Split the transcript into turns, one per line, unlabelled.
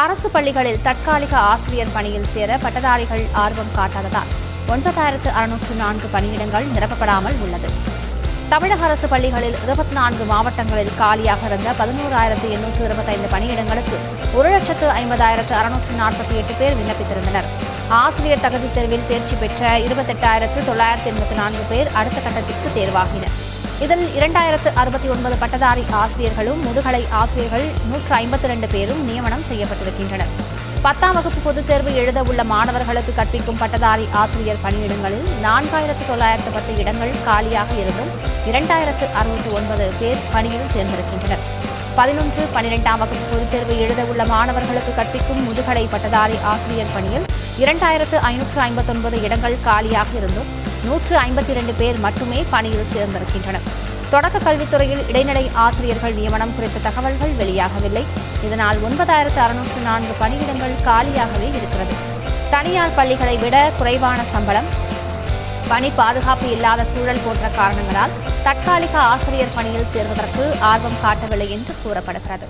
அரசு பள்ளிகளில் தற்காலிக ஆசிரியர் பணியில் சேர பட்டதாரிகள் ஆர்வம் காட்டாததால் 9604 பணியிடங்கள் நிரப்பப்படாமல் உள்ளது. தமிழக அரசு பள்ளிகளில் 24 மாவட்டங்களில் காலியாக இருந்த 11,825 பணியிடங்களுக்கு 1,50,648 பேர் விண்ணப்பித்திருந்தனர். ஆசிரியர் தகுதித் தேர்வில் தேர்ச்சி பெற்ற 28,984 பேர் அடுத்த கட்டத்திற்கு தேர்வாகினர். இதில் 2,069 பட்டதாரி ஆசிரியர்களும் முதுகலை ஆசிரியர்கள் 152 பேரும் நியமனம் செய்யப்பட்டிருக்கின்றனர். 10ஆம் வகுப்பு பொதுத் தேர்வு எழுத உள்ள மாணவர்களுக்கு கற்பிக்கும் பட்டதாரி ஆசிரியர் பணியிடங்களில் 4,910 இடங்கள் காலியாக இருந்தும் 2,069 பேர் பணியில் சேர்ந்திருக்கின்றனர். 11, 12ஆம் வகுப்பு பொதுத் தேர்வு எழுத உள்ள மாணவர்களுக்கு கற்பிக்கும் முதுகலை பட்டதாரி ஆசிரியர் பணியில் 2,559 இடங்கள் காலியாக இருந்தும் 152 பேர் மட்டுமே பணியில் சேர்ந்திருக்கின்றனர். தொடக்க கல்வித்துறையில் இடைநிலை ஆசிரியர்கள் நியமனம் குறித்த தகவல்கள் வெளியாகவில்லை. இதனால் 9,604 பணியிடங்கள் காலியாகவே இருக்கிறது. தனியார் பள்ளிகளை விட குறைவான சம்பளம், பணி பாதுகாப்பு இல்லாத சூழல் போன்ற காரணங்களால் தற்காலிக ஆசிரியர் பணியில் சேர்வதற்கு ஆர்வம் காட்டவில்லை என்று கூறப்படுகிறது.